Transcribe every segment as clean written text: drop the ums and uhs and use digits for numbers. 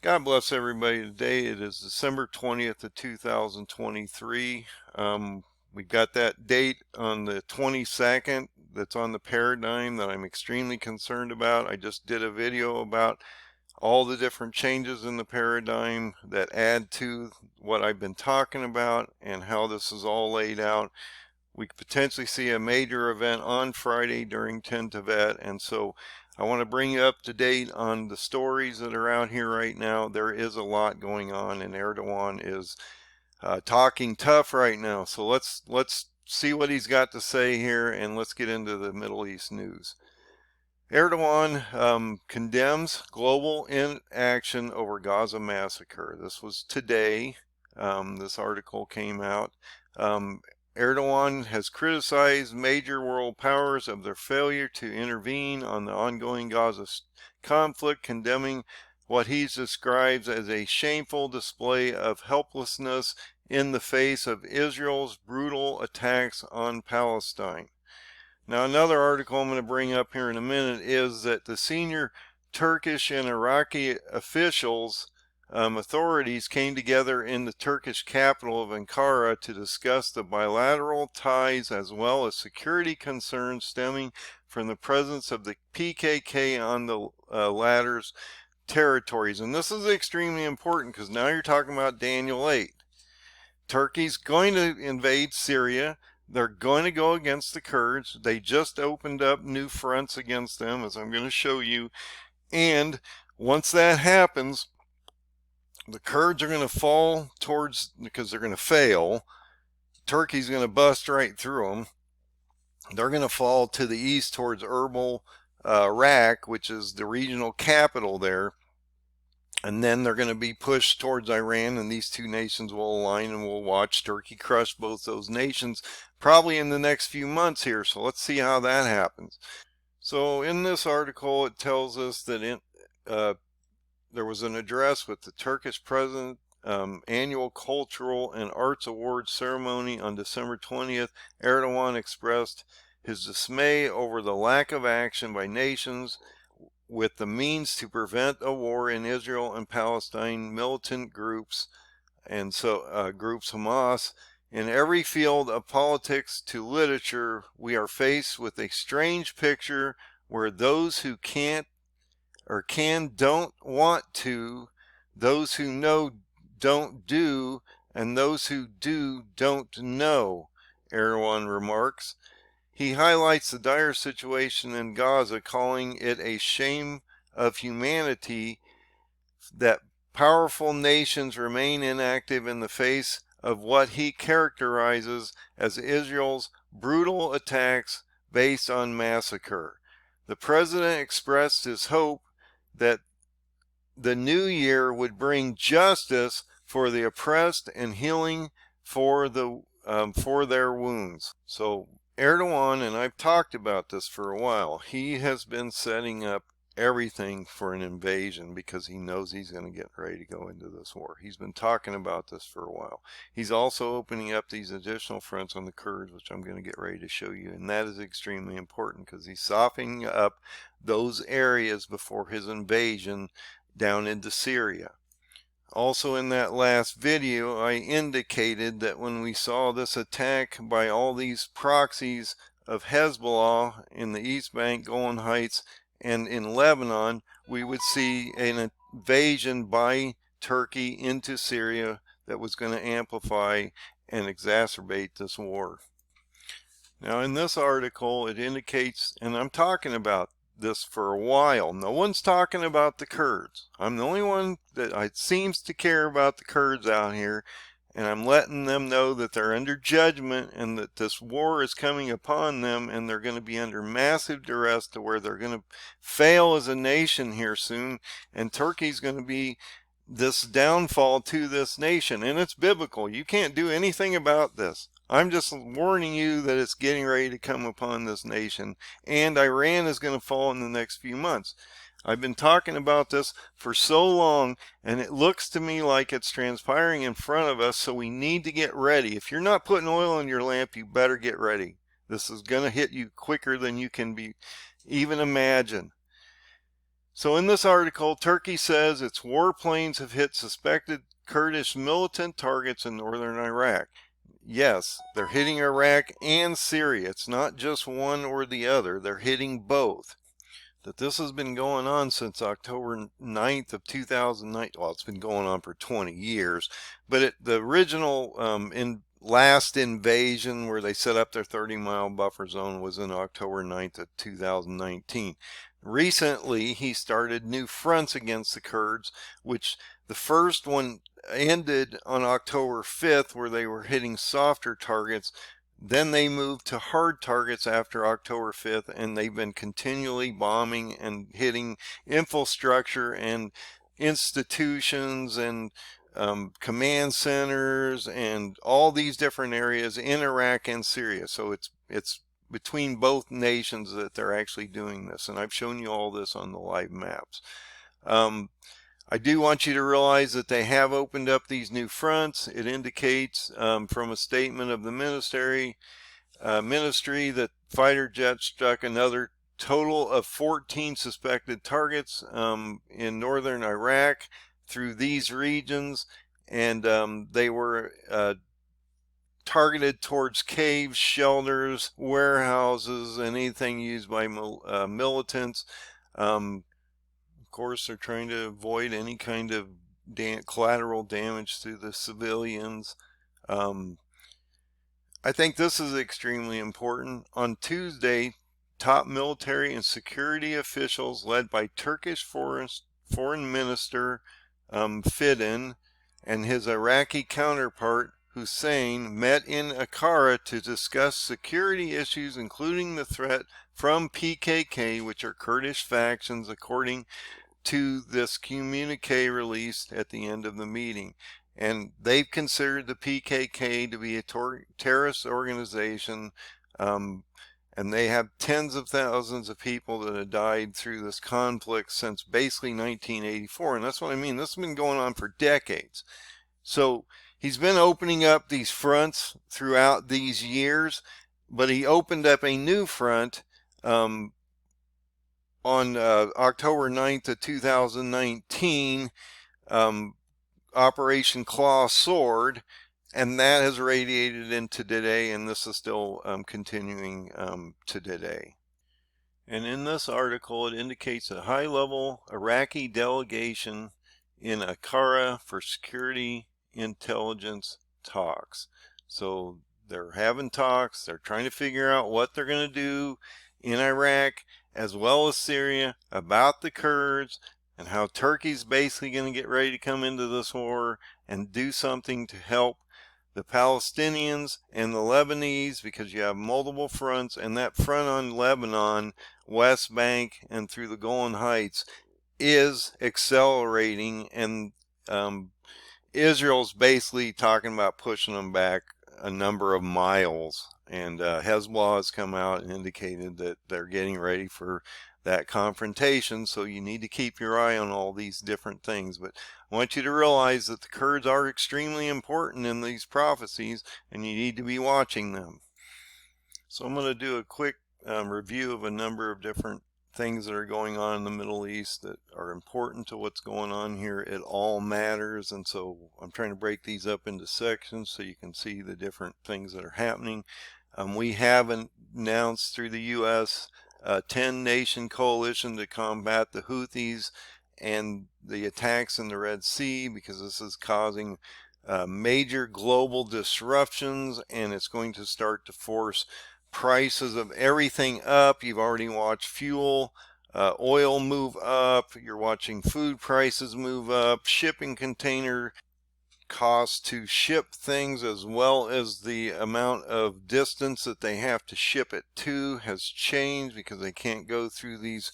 God bless everybody. Today it is December 20th of 2023. We got that date on the 22nd that's on the paradigm that I'm extremely concerned about. I just did a video about all the different changes in the paradigm that add to what I've been talking about and how this is all laid out. We could potentially see a major event on Friday during 10 Tevet, and so I want to bring you up to date on the stories that are out here right now. There is a lot going on, and Erdogan is talking tough right now. So let's see what he's got to say here, and let's get into the Middle East news. Erdogan condemns global inaction over Gaza massacre. This was today. This article came out. Erdogan has criticized major world powers of their failure to intervene on the ongoing Gaza conflict, condemning what he describes as a shameful display of helplessness in the face of Israel's brutal attacks on Palestine. Now, another article I'm going to bring up here in a minute is that the senior Turkish and Iraqi officials authorities came together in the Turkish capital of Ankara to discuss the bilateral ties as well as security concerns stemming from the presence of the PKK on the latter's territories. And this is extremely important because now you're talking about Daniel 8. Turkey's going to invade Syria. They're going to go against the Kurds. They just opened up new fronts against them, as I'm going to show you. And once that happens, the Kurds are going to fall towards, because they're going to fail. Turkey's going to bust right through them. They're going to fall to the east towards Erbil, Iraq, which is the regional capital there. And then they're going to be pushed towards Iran, and these two nations will align, and we'll watch Turkey crush both those nations probably in the next few months here. So let's see how that happens. So in this article, it tells us that there was an address with the Turkish president, annual cultural and arts awards ceremony on December 20th. Erdogan expressed his dismay over the lack of action by nations with the means to prevent a war in Israel and Palestine, militant groups, and so groups Hamas. In every field of politics to literature, we are faced with a strange picture where those who can't or don't want to, those who know don't do, and those who do don't know, Erdogan remarks. He highlights the dire situation in Gaza, calling it a shame of humanity that powerful nations remain inactive in the face of what he characterizes as Israel's brutal attacks based on massacre. The president expressed his hope that the new year would bring justice for the oppressed and healing for their wounds. So Erdogan, and I've talked about this for a while, he has been setting up everything for an invasion because he knows he's going to get ready to go into this war. He's been talking about this for a while. He's also opening up these additional fronts on the Kurds, which I'm going to get ready to show you, and that is extremely important because he's softening up those areas before his invasion down into Syria. Also in that last video, I indicated that when we saw this attack by all these proxies of Hezbollah in the East Bank, Golan Heights, and in Lebanon, we would see an invasion by Turkey into Syria that was going to amplify and exacerbate this war. Now in this article, it indicates, and I'm talking about this for a while, no one's talking about the Kurds. I'm the only one that seems to care about the Kurds out here, and I'm letting them know that they're under judgment and that this war is coming upon them, and they're going to be under massive duress to where they're going to fail as a nation here soon, and Turkey's going to be this downfall to this nation, and it's biblical. You can't do anything about this. I'm just warning you that it's getting ready to come upon this nation, and Iran is going to fall in the next few months. I've been talking about this for so long, and it looks to me like it's transpiring in front of us, so we need to get ready. If you're not putting oil in your lamp, you better get ready. This is going to hit you quicker than you can even imagine. So in this article, Turkey says its warplanes have hit suspected Kurdish militant targets in northern Iraq. Yes, they're hitting Iraq and Syria. It's not just one or the other. They're hitting both. That this has been going on since October 9th of 2009. Well, it's been going on for 20 years. But the original last invasion where they set up their 30-mile buffer zone was in October 9th of 2019. Recently, he started new fronts against the Kurds, which the first one ended on October 5th, where they were hitting softer targets. Then they moved to hard targets after October 5th, and they've been continually bombing and hitting infrastructure and institutions and command centers and all these different areas in Iraq and Syria. So it's between both nations that they're actually doing this, and I've shown you all this on the live maps. I do want you to realize that they have opened up these new fronts. It indicates from a statement of the ministry that fighter jets struck another total of 14 suspected targets in northern Iraq through these regions, and they were targeted towards caves, shelters, warehouses, and anything used by militants. Of course, they're trying to avoid any kind of collateral damage to the civilians. I think this is extremely important. On Tuesday, top military and security officials led by Turkish Foreign Minister Fidan and his Iraqi counterpart Hussein met in Ankara to discuss security issues, including the threat from PKK, which are Kurdish factions, according to this communique released at the end of the meeting. And they've considered the PKK to be a terrorist organization, and they have tens of thousands of people that have died through this conflict since basically 1984. And that's what I mean. This has been going on for decades. So he's been opening up these fronts throughout these years, but he opened up a new front on October 9th of 2019, Operation Claw Sword, and that has radiated into today, and this is still continuing to today. And in this article, it indicates a high-level Iraqi delegation in Ankara for security intelligence talks. So they're having talks. They're trying to figure out what they're going to do in Iraq as well as Syria about the Kurds, and how Turkey's basically going to get ready to come into this war and do something to help the Palestinians and the Lebanese, because you have multiple fronts, and that front on Lebanon, West Bank, and through the Golan Heights is accelerating, and Israel's basically talking about pushing them back a number of miles. And Hezbollah has come out and indicated that they're getting ready for that confrontation, so you need to keep your eye on all these different things. But I want you to realize that the Kurds are extremely important in these prophecies, and you need to be watching them. So I'm going to do a quick review of a number of different things that are going on in the Middle East that are important to what's going on here. It all matters, and so I'm trying to break these up into sections so you can see the different things that are happening. We have announced through the U.S. a 10-nation coalition to combat the Houthis and the attacks in the Red Sea, because this is causing major global disruptions, and it's going to start to force prices of everything up. You've already watched fuel, oil move up. You're watching food prices move up, shipping container cost to ship things, as well as the amount of distance that they have to ship it to has changed, because they can't go through these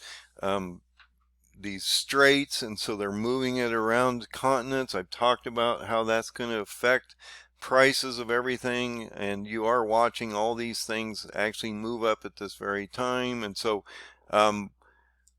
straits, and so they're moving it around continents. I've talked about how that's going to affect prices of everything, and you are watching all these things actually move up at this very time. And so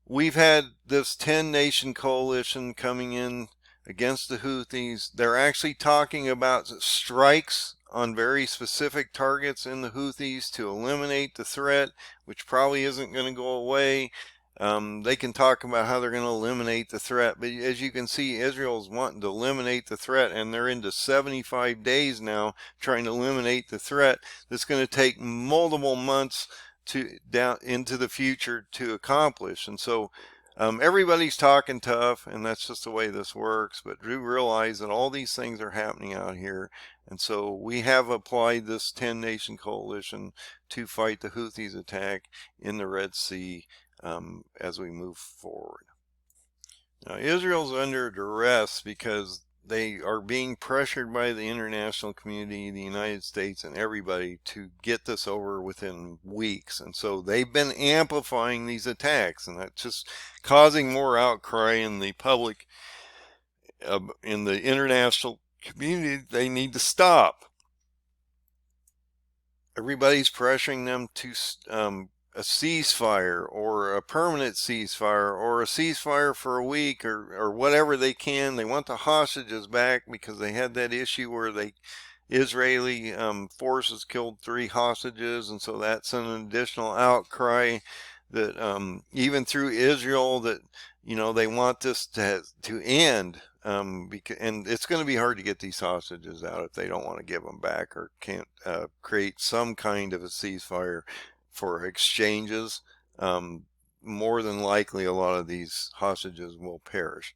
we've had this 10-nation coalition coming in against the Houthis. They're actually talking about strikes on very specific targets in the Houthis to eliminate the threat, which probably isn't going to go away. They can talk about how they're going to eliminate the threat, but as you can see, Israel's wanting to eliminate the threat, and they're into 75 days now trying to eliminate the threat. That's going to take multiple months to down into the future to accomplish. And so everybody's talking tough, and that's just the way this works, but do realize that all these things are happening out here. And so we have applied this 10-nation coalition to fight the Houthis' attack in the Red Sea as we move forward. Now, Israel's under duress because they are being pressured by the international community, the United States, and everybody to get this over within weeks. And so they've been amplifying these attacks, and that's just causing more outcry in the public, in the international community. They need to stop. Everybody's pressuring them to a ceasefire or a permanent ceasefire or a ceasefire for a week or whatever they can. They want the hostages back because they had that issue where Israeli forces killed 3 hostages, and so that's an additional outcry that even through Israel that they want this to end. And it's going to be hard to get these hostages out if they don't want to give them back or can't create some kind of a ceasefire for exchanges. More than likely a lot of these hostages will perish.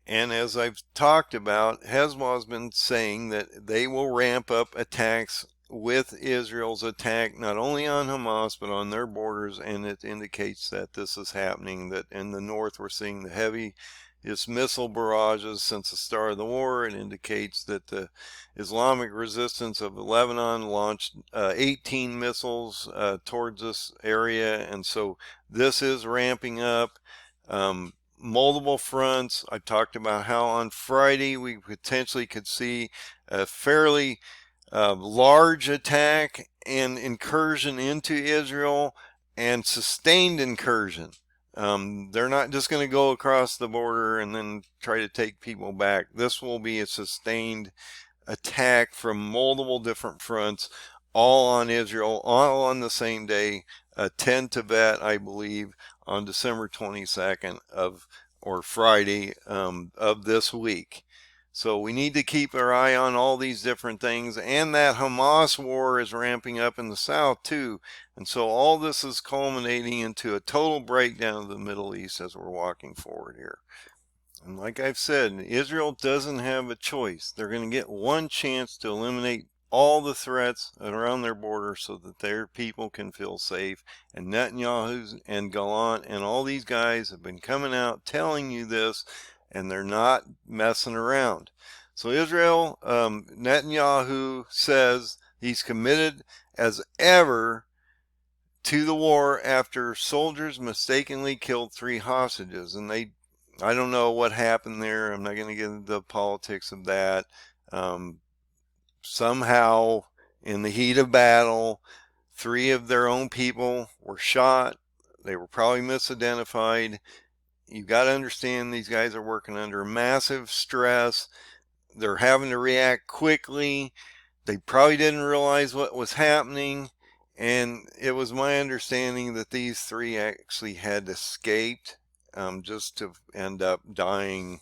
And as I've talked about, Hezbollah has been saying that they will ramp up attacks with Israel's attack not only on Hamas but on their borders, and it indicates that this is happening, that in the north we're seeing the heaviest missile barrages since the start of the war. It indicates that the Islamic Resistance of Lebanon launched 18 missiles towards this area, and so this is ramping up. Multiple fronts. I talked about how on Friday we potentially could see a fairly large attack and incursion into Israel, and sustained incursion. They're not just going to go across the border and then try to take people back. This will be a sustained attack from multiple different fronts, all on Israel, all on the same day, 10 Tibet, I believe, on December 22nd or Friday of this week. So we need to keep our eye on all these different things, and that Hamas war is ramping up in the south too. And so all this is culminating into a total breakdown of the Middle East as we're walking forward here. And like I've said, Israel doesn't have a choice. They're going to get one chance to eliminate all the threats around their border so that their people can feel safe. And Netanyahu and Gallant and all these guys have been coming out telling you this, and they're not messing around. So Israel, Netanyahu says he's committed as ever to the war after soldiers mistakenly killed 3 hostages. And I don't know what happened there. I'm not going to get into the politics of that. Somehow, in the heat of battle, 3 of their own people were shot. They were probably misidentified. You've got to understand these guys are working under massive stress. They're having to react quickly. They probably didn't realize what was happening. And it was my understanding that these 3 actually had escaped just to end up dying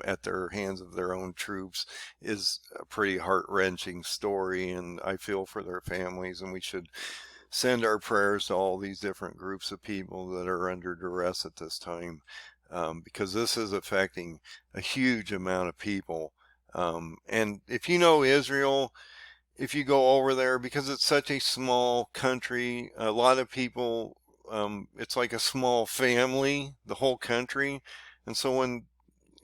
at their hands of their own troops. Is a pretty heart-wrenching story, and I feel for their families, and we should send our prayers to all these different groups of people that are under duress at this time, because this is affecting a huge amount of people. And if you know Israel, if you go over there, because it's such a small country, a lot of people, it's like a small family, the whole country. And so when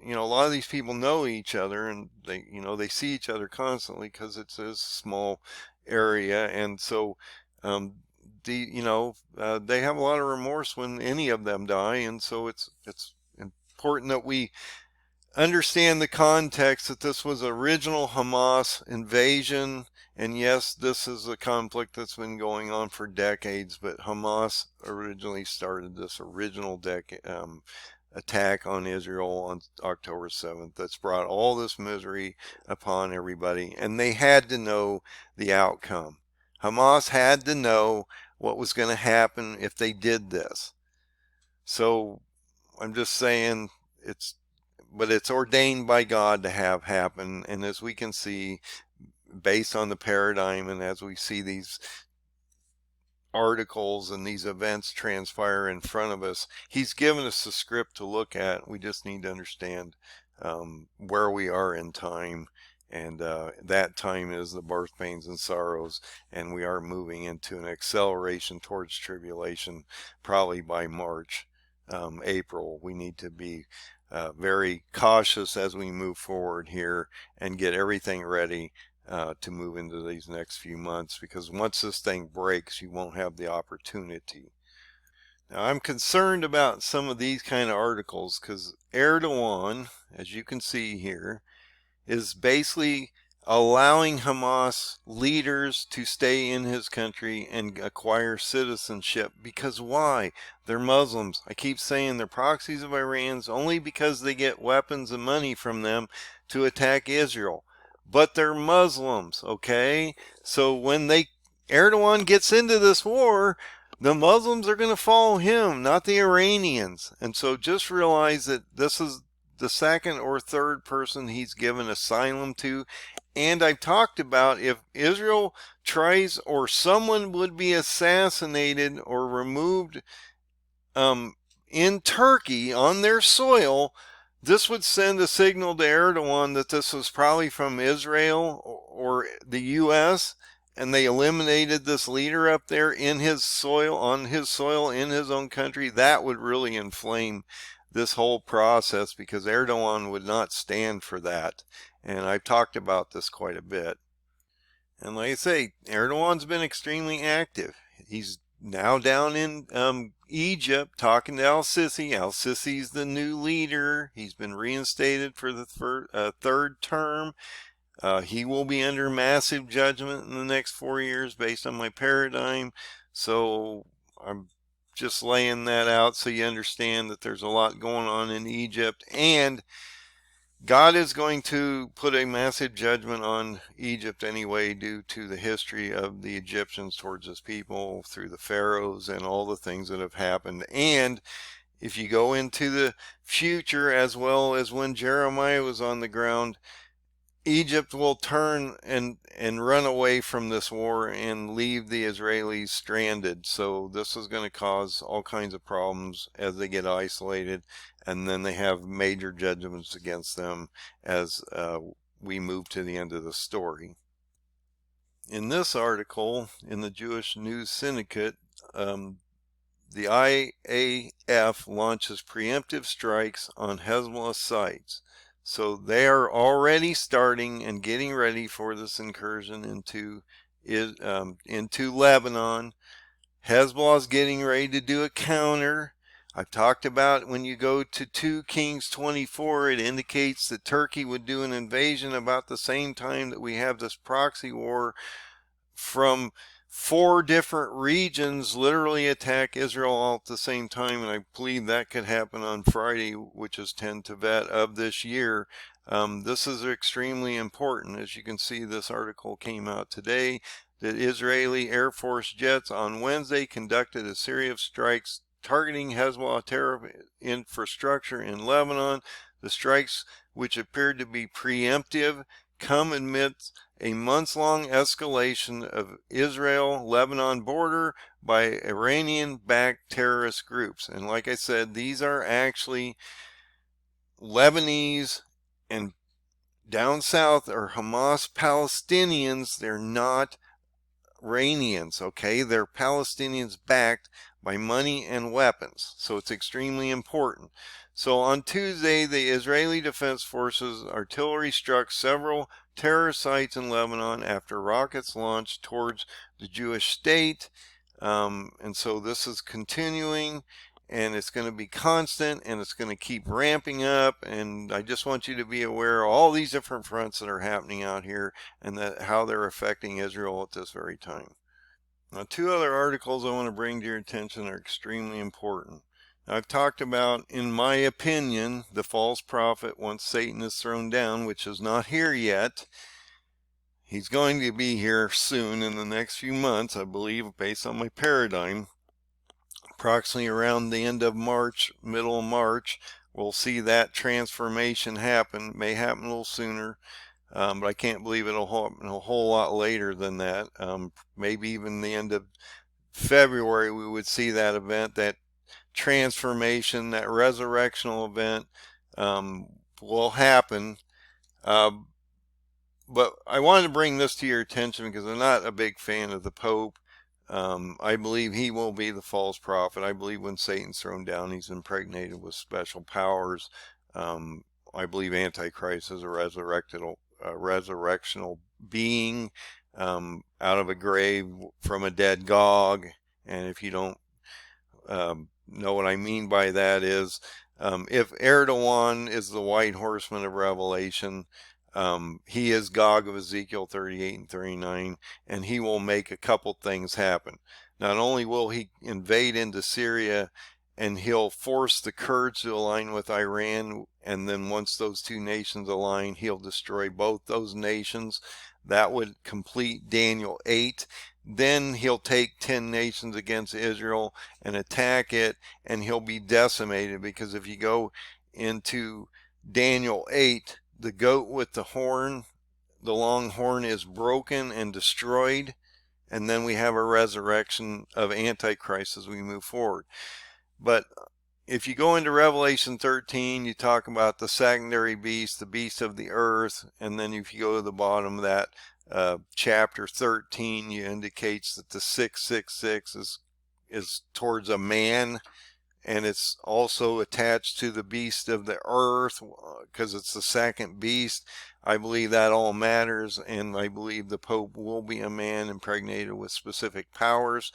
a lot of these people know each other, and they see each other constantly because it's a small area, and so they have a lot of remorse when any of them die. And so it's important that we understand the context, that this was original Hamas invasion, and yes, this is a conflict that's been going on for decades, but Hamas originally started this original attack on Israel on October 7th that's brought all this misery upon everybody, and they had to know the outcome. Hamas had to know what was going to happen if they did this. So I'm just saying but it's ordained by God to have happen. And as we can see, based on the paradigm, and as we see these articles and these events transpire in front of us, he's given us a script to look at. We just need to understand where we are in time, and that time is the birth pains and sorrows, and we are moving into an acceleration towards tribulation probably by March, April. We need to be very cautious as we move forward here and get everything ready to move into these next few months, because once this thing breaks, you won't have the opportunity. Now, I'm concerned about some of these kind of articles because Erdogan, as you can see here, is basically allowing Hamas leaders to stay in his country and acquire citizenship. Because why? They're Muslims. I keep saying they're proxies of Iran's only because they get weapons and money from them to attack Israel. But they're Muslims, okay? So when Erdogan gets into this war, the Muslims are going to follow him, not the Iranians. And so just realize that this is the second or third person he's given asylum to. And I've talked about, if Israel tries, or someone would be assassinated or removed in Turkey on their soil, this would send a signal to Erdogan that this was probably from Israel or the U.S., and they eliminated this leader up there in his soil, on his soil, in his own country. That would really inflame this whole process, because Erdogan would not stand for that. And I've talked about this quite a bit. And like I say, Erdogan's been extremely active. He's now down in Egypt talking to al-Sisi. Al-Sisi's the new leader. He's been reinstated for the third term. He will be under massive judgment in the next 4 years based on my paradigm. So I'm just laying that out so you understand that there's a lot going on in Egypt, and God is going to put a massive judgment on Egypt anyway, due to the history of the Egyptians towards his people through the pharaohs and all the things that have happened. And if you go into the future, as well as when Jeremiah was on the ground, Egypt will turn and run away from this war and leave the Israelis stranded. So this is going to cause all kinds of problems as they get isolated, and then they have major judgments against them as we move to the end of the story. In this article in the Jewish News Syndicate, the IAF launches preemptive strikes on Hezbollah sites. So they are already starting and getting ready for this incursion into Lebanon. Hezbollah is getting ready to do a counter. I've talked about, when you go to 2 Kings 24, it indicates that Turkey would do an invasion about the same time that we have this proxy war from 4 different regions literally attack Israel all at the same time, and I believe that could happen on Friday, which is 10 Tevet of this year. This is extremely important. As you can see, this article came out today that Israeli Air Force jets on Wednesday conducted a series of strikes targeting Hezbollah terror infrastructure in Lebanon. The strikes, which appeared to be preemptive, come amidst a months-long escalation of Israel-Lebanon border by Iranian-backed terrorist groups. And like I said, these are actually Lebanese, and down south are Hamas Palestinians. They're not Iranians, okay? They're Palestinians backed by money and weapons. So it's extremely important. So on Tuesday, the Israeli Defense Forces artillery struck several terror sites in Lebanon after rockets launched towards the Jewish state. And so this is continuing, and it's going to be constant, and it's going to keep ramping up. And I just want you to be aware of all these different fronts that are happening out here, and that how they're affecting Israel at this very time. Now, 2 other articles I want to bring to your attention are extremely important. I've talked about, in my opinion, the false prophet once Satan is thrown down, which is not here yet. He's going to be here soon in the next few months, I believe, based on my paradigm. approximately around the end of March, middle of March, we'll see that transformation happen. It may happen a little sooner, but I can't believe it'll happen a whole lot later than that. Maybe even the end of February we would see that event, that transformation, that resurrectional event will happen. But I wanted to bring this to your attention because I'm not a big fan of the Pope. I believe he will be the false prophet. I believe when Satan's thrown down, he's impregnated with special powers. I believe Antichrist is a resurrectional being out of a grave from a dead Gog. And if you don't know what I mean by that is, if Erdogan is the white horseman of Revelation, he is Gog of Ezekiel 38 and 39, and he will make a couple things happen. Not only will he invade into Syria, and he'll force the Kurds to align with Iran, and then once those two nations align, he'll destroy both those nations. That would complete Daniel 8. Then he'll take 10 nations against Israel and attack it, and he'll be decimated, because if you go into Daniel 8, the goat with the horn, the long horn, is broken and destroyed, and then we have a resurrection of Antichrist as we move forward. But if you go into Revelation 13, you talk about the secondary beast, the beast of the earth, and then if you go to the bottom of that chapter 13, it indicates that the 666 is towards a man, and it's also attached to the beast of the earth because it's the second beast. I believe that all matters, and I believe the Pope will be a man impregnated with specific powers.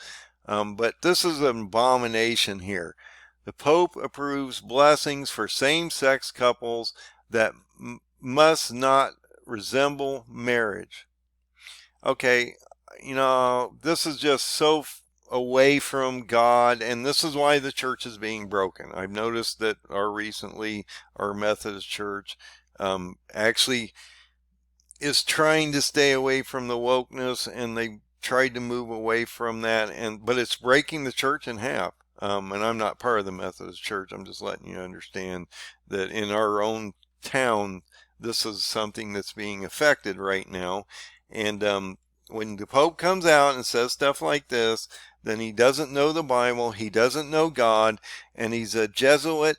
But this is an abomination here. The Pope approves blessings for same-sex couples that must not resemble marriage. Okay, this is just so away from God, and this is why the church is being broken. I've noticed that our Methodist church actually is trying to stay away from the wokeness, and they tried to move away from that, but it's breaking the church in half. And I'm not part of the Methodist church. I'm just letting you understand that in our own town, this is something that's being affected right now. And when the Pope comes out and says stuff like this, then he doesn't know the Bible, he doesn't know God, and he's a Jesuit,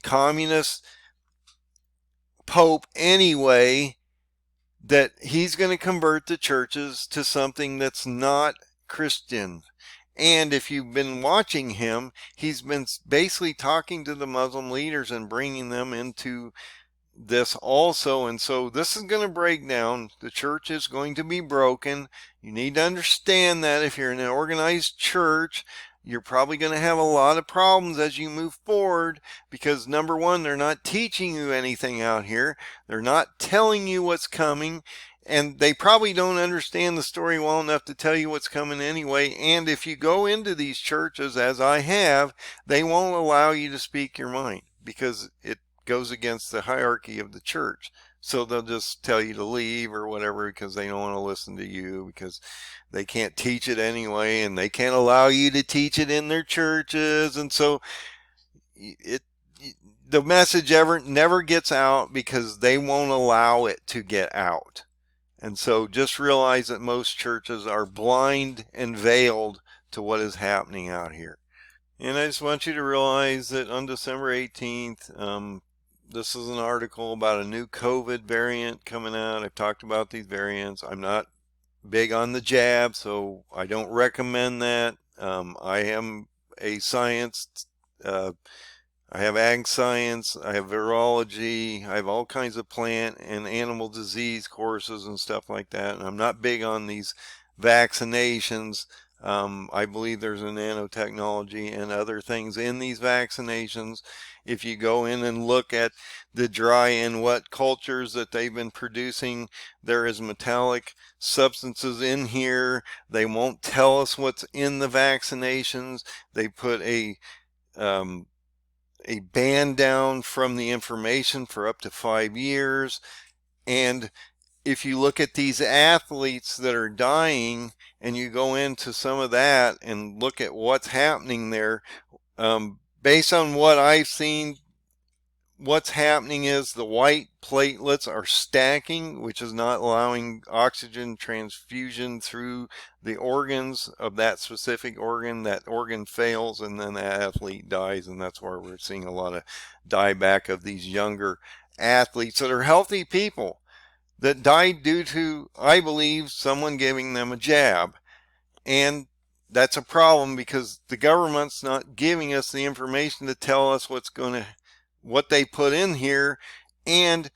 communist Pope anyway, that he's going to convert the churches to something that's not Christian. And if you've been watching him, he's been basically talking to the Muslim leaders and bringing them into this also. And so this is going to break down. The church is going to be broken. You need to understand that if you're in an organized church, you're probably going to have a lot of problems as you move forward, because number one, they're not teaching you anything out here. They're not telling you what's coming, and they probably don't understand the story well enough to tell you what's coming anyway. And if you go into these churches, as I have, they won't allow you to speak your mind because it goes against the hierarchy of the church. So they'll just tell you to leave or whatever because they don't want to listen to you, because they can't teach it anyway, and they can't allow you to teach it in their churches. And so the message never gets out because they won't allow it to get out. And so just realize that most churches are blind and veiled to what is happening out here. And I just want you to realize that on December 18th, this is an article about a new COVID variant coming out. I've talked about these variants. I'm not big on the jab, so I don't recommend that. I am a science, I have ag science, I have virology, I have all kinds of plant and animal disease courses and stuff like that. And I'm not big on these vaccinations. I believe there's a nanotechnology and other things in these vaccinations. If you go in and look at the dry and wet cultures that they've been producing, there is metallic substances in here. They won't tell us what's in the vaccinations. They put a ban down from the information for up to 5 years. And if you look at these athletes that are dying and you go into some of that and look at what's happening there, based on what I've seen, what's happening is the white platelets are stacking, which is not allowing oxygen transfusion through the organs of that specific organ. That organ fails, and then the athlete dies, and that's why we're seeing a lot of dieback of these younger athletes that are healthy people that died due to, I believe, someone giving them a jab. And that's a problem because the government's not giving us the information to tell us what they put in here. And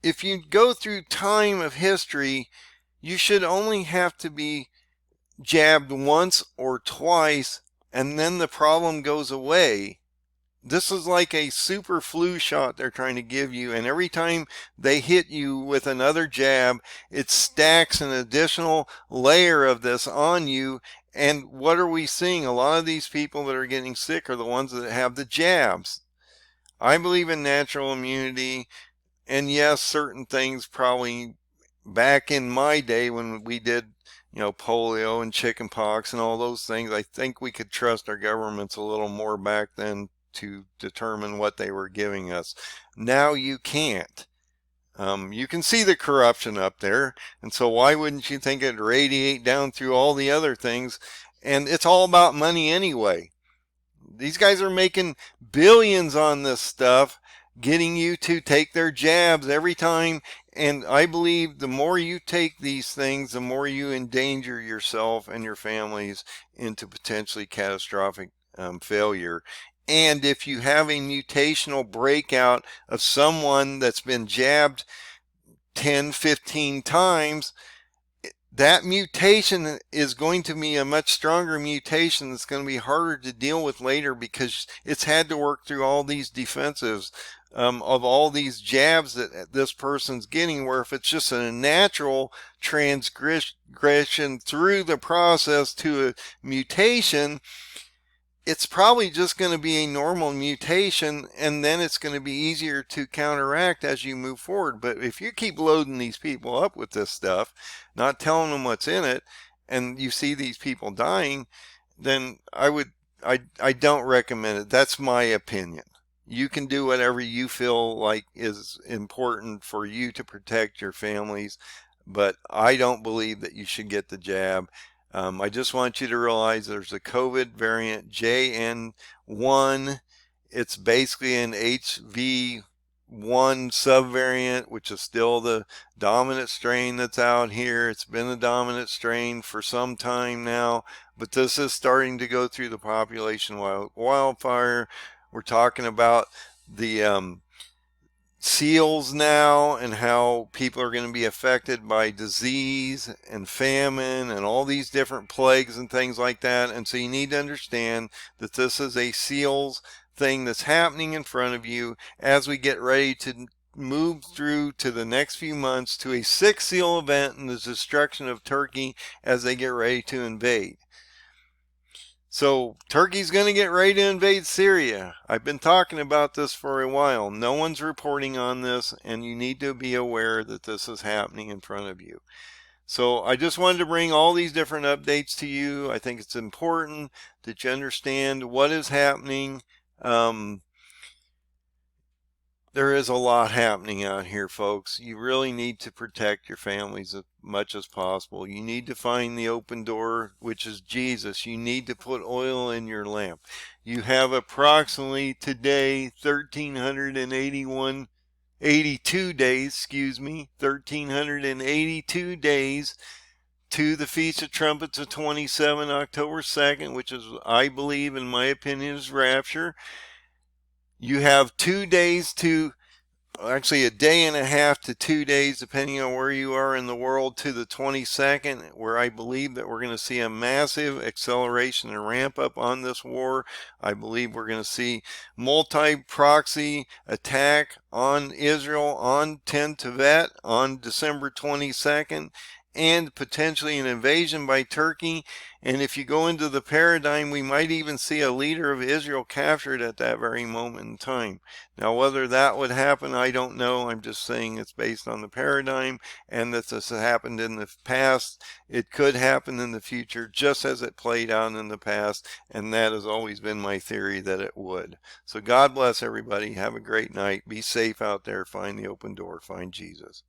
if you go through time of history, you should only have to be jabbed once or twice, and then the problem goes away. This is like a super flu shot they're trying to give you, and every time they hit you with another jab, it stacks an additional layer of this on you. And what are we seeing? A lot of these people that are getting sick are the ones that have the jabs. I believe in natural immunity, and yes, certain things probably back in my day when we did, polio and chickenpox and all those things, I think we could trust our governments a little more back then to determine what they were giving us. Now you can't. You can see the corruption up there, and so why wouldn't you think it'd radiate down through all the other things? And it's all about money anyway. These guys are making billions on this stuff, getting you to take their jabs every time. And I believe the more you take these things, the more you endanger yourself and your families into potentially catastrophic failure. And if you have a mutational breakout of someone that's been jabbed 10, 15 times, that mutation is going to be a much stronger mutation that's going to be harder to deal with later because it's had to work through all these defensives of all these jabs that this person's getting, where if it's just a natural transgression through the process to a mutation, it's probably just going to be a normal mutation, and then it's going to be easier to counteract as you move forward. But if you keep loading these people up with this stuff, not telling them what's in it, and you see these people dying, then I don't recommend it. That's my opinion. You can do whatever you feel like is important for you to protect your families, but I don't believe that you should get the jab. I just want you to realize there's a COVID variant JN1. It's basically an HV1 subvariant, which is still the dominant strain that's out here. It's been the dominant strain for some time now, but this is starting to go through the population wildfire. We're talking about the seals now and how people are going to be affected by disease and famine and all these different plagues and things like that. And so you need to understand that this is a seals thing that's happening in front of you as we get ready to move through to the next few months to a sixth seal event and the destruction of Turkey as they get ready to invade. So Turkey's going to get ready to invade Syria. I've been talking about this for a while. No one's reporting on this, and you need to be aware that this is happening in front of you. So I just wanted to bring all these different updates to you. I think it's important that you understand what is happening. There is a lot happening out here, folks. You really need to protect your families as much as possible. You need to find the open door, which is Jesus. You need to put oil in your lamp. You have approximately today 1,382 days, 1,382 days to the Feast of Trumpets of 27 October 2nd, which is, I believe, in my opinion, is rapture. You have 2 days to, actually a day and a half to 2 days, depending on where you are in the world, to the 22nd, where I believe that we're going to see a massive acceleration and ramp up on this war. I believe we're going to see multi-proxy attack on Israel on 10 Tevet on December 22nd. and potentially an invasion by Turkey. And if you go into the paradigm, we might even see a leader of Israel captured at that very moment in time. Now, whether that would happen, I don't know. I'm just saying it's based on the paradigm, and that this has happened in the past. It could happen in the future, just as it played out in the past, and that has always been my theory that it would. So God bless everybody. Have a great night. Be safe out there. Find the open door. Find Jesus.